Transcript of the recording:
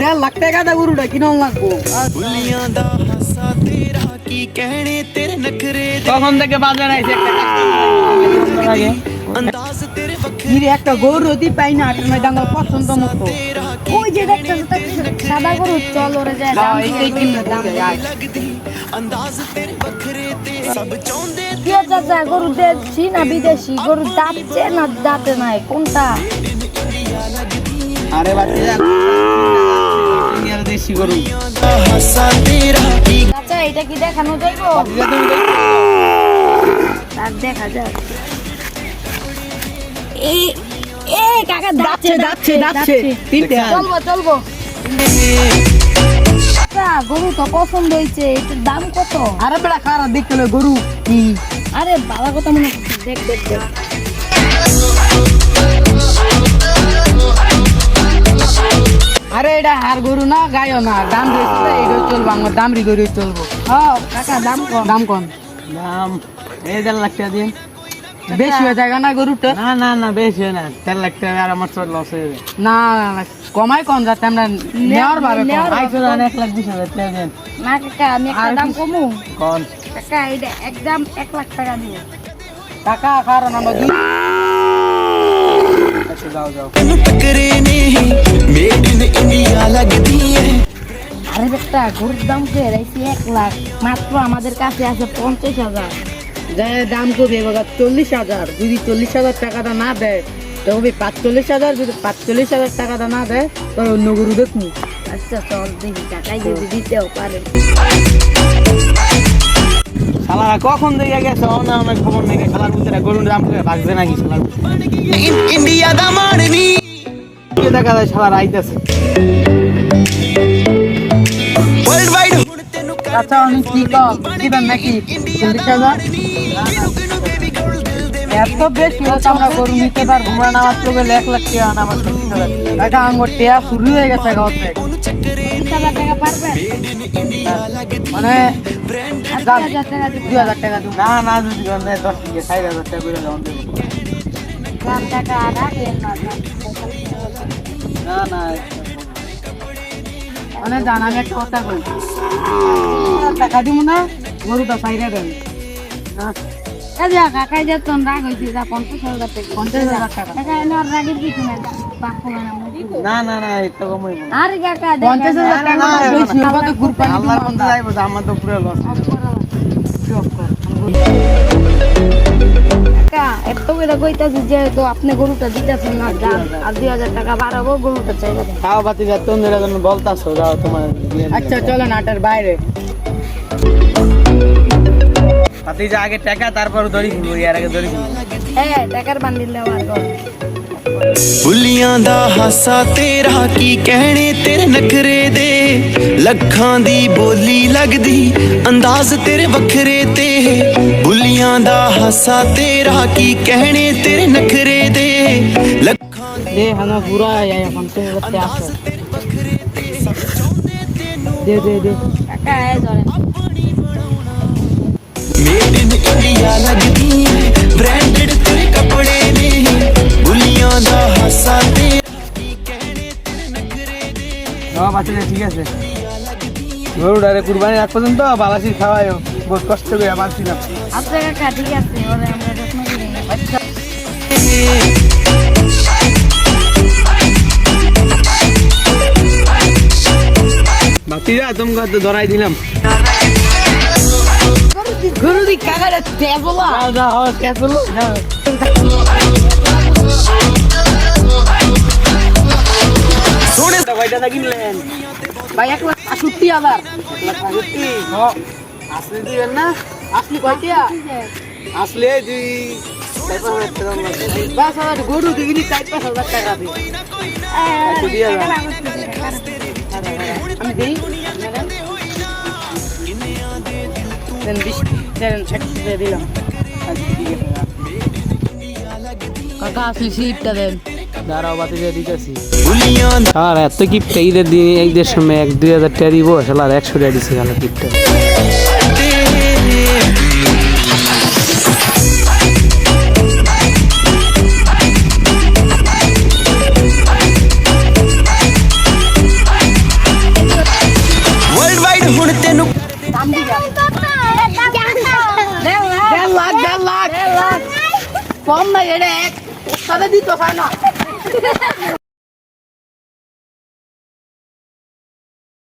1.5 লাখ টাকা দা গরুটা কিনন লাগবো কখন থেকে বাজার আইছে একটা কাস্টমার আগে একটা গরু দি পাই না আটমে ডাঙ্গা পছন্দ মতো ওই যে দেখতে সাদা গরু চল ওরে যায় দাম এইটাই কিনলে দাম কি চাচা গরু দেশি না বিদেশি গরু দাঁতছে না দাঁতে নাই কোনটা আরে বাচ্চা নিয়ার দেশি গরু চাচা এটা কি দেখানো যাইবো আর দেখা যাক এই এই কাকা যাচ্ছে তিনটা চলবো চাচা গরু তো পছন্দ হইছে এটার দাম কত আরে বেটা খারাপ দেখতে গরু কি আরে বাবা কথা মনে দেখ আরে এটা হার গরু না গায়ও না দাম দিয়েছে এইটা চলবো আমার দামরি গরু চলবো হ্যাঁ কাকা দাম কম দাম 1.5 লাখ টাকা দিন বেশি হয়ে যায় না গরুটা না বেশি হয় না 4 লাখ টাকা আর আমার চল লস হয়ে যায় না কমাই কম যাতে আমরা নেওয়ার ভাবে আইছো না 1,20,000 টাকা দেন না কাকা আমি একটা দাম কমু কোন কাকা এটা একদম 1 লাখ টাকা দিব টাকা কারণ আমরা দুই আচ্ছা যাও আরে বেটা গরুর দাম কে রাইছি 1 লাখ মাত্র আমাদের কাছে আছে 50,000 যাই দাম কবে বাবা 40,000 যদি 40,000 টাকাটা না দেয় তবে 45,000 যদি 45,000 টাকাটা না দেয় তবে অন্য গরু দেখুন আচ্ছা চল দেখি কাকাই যদি দিতেও পারে শালারা কখন দেখে গেছে না আমার খবর নেই শালার ভিতরে গরুর দাম করে ভাগবে নাকি শালার ইন্ডিয়া দামারনি কি দেখা যায় শালারা আইতাছে ওয়ার্ল্ড ওয়াইড আচ্ছা আমি কি দাম নাকি 40,000 এত বেশি হচ্ছে আমরা গরু নিতে পারবো না আমার তো 1 লাখ টাকা না আমার 40,000 টাকা আঙ্গুর টিয়া শুরু হয়ে গেছে গাওতে 20,000 টাকা পারবে মানে 2,000 টাকা দিব 2,000 টাকা দিব না যদি গনে 10 থেকে 4,000 টাকা করে দাম দেব টাকা রাখে না মানে জানা আমি একটা কথা কই টাকা দিব না গরুটা সাইরা দেন না কাজা কাকাই যতন রাগ হইছে যা 50,000 টাকা 50,000 টাকা টাকা এনে আর রাগের কিছু না বাকুলা না এটা কমই না আরে কাকা 50,000 টাকা বেশি হবে তো কুরবানি আল্লাহর বন্ধু যাইবো আমার তো পুরো লস কাকা এত করে কইতাছি যে তো আপনি গরুটা দিতেছেন না দাম আর 2,000 টাকা বাড়াবো গরুটা চাইবা খাও বাতি যা তোমরা যখন বলতাছো যাও তোমার আচ্ছা চলো নাটার বাইরে বাতি যা আগে টাকা তারপর দড়ি কিনবো এর আগে দড়ি কিনবো হ্যাঁ টাকার বান্ডিল নেওয়ার গো ਬੁੱਲੀਆਂ ਦਾ ਹਾਸਾ ਤੇਰਾ ਕੀ ਕਹਿਣੇ ਤੇਰੇ ਨਖਰੇ ਦੇ ਲੱਖਾਂ ਦੀ ਬੋਲੀ ਲੱਗਦੀ ਅੰਦਾਜ਼ ਤੇਰੇ ਵੱਖਰੇ ਤੇ ਬੁੱਲੀਆਂ ਦਾ ਹਾਸਾ ਤੇਰਾ ਕੀ ਕਹਿਣੇ ਤੇਰੇ ਨਖਰੇ ਦੇ ਲੱਖਾਂ दे हमें पूरा आया अपन से बच्चे आसे दे কাকা এই ধরেন ਮੇਡ ਇਨ ਇੰਡੀਆ ਲੱਗਦੀ ਬ੍ਰਾਂਡਡ ਤੇਰੇ ਕੱਪੜੇ ਨੇ ਬੁੱਲੀਆਂ ਦਾ ਹਾਸਾ ਤੇਰਾ ਕੀ ਕਹਿਣੇ ਤੇਰੇ ਨਖਰੇ ਦੇ হ্যাঁ বাচ্চা ঠিক আছে গরুটারে কুরবানি রাখ পর্যন্ত বালাসি খাওয়ায়ও বহুত কষ্ট করে বাঁচছিলাম আচ্ছা কাকা ঠিক আছে ওরে আমরা যত্ন করি আচ্ছা বাতিরা তোমাকে তো ধরাই দিলাম গরু দি কাকারে তেবলা যা হয় কেবলা শুনে ভাইটা না কিনলেন ভাই 1,68,000 1,68,000 আসলে দিবেন না আসলে কয়টিয়া আসলে দি 4,500 টাকা বাস আমার গরু দিবি 4,500 টাকা দিই আচ্ছা দিয়া আমি দেই দেন 20 দেন 60 দিয়ে দিলাম আচ্ছা ঠিক আছে কাকা আসলে সিটটা দেন দাঁড়াও বাতি দিয়ে দিতেছি আর এত কিপটা ঈদের দিন একদের সময় 1-2,000 টাকা দিব শালার 100 টাকা দিছে শালা কিপটা ਤੈਨੂੰ দাম দিবা দেড় লাখ কম না এটা এক সাথে দিত না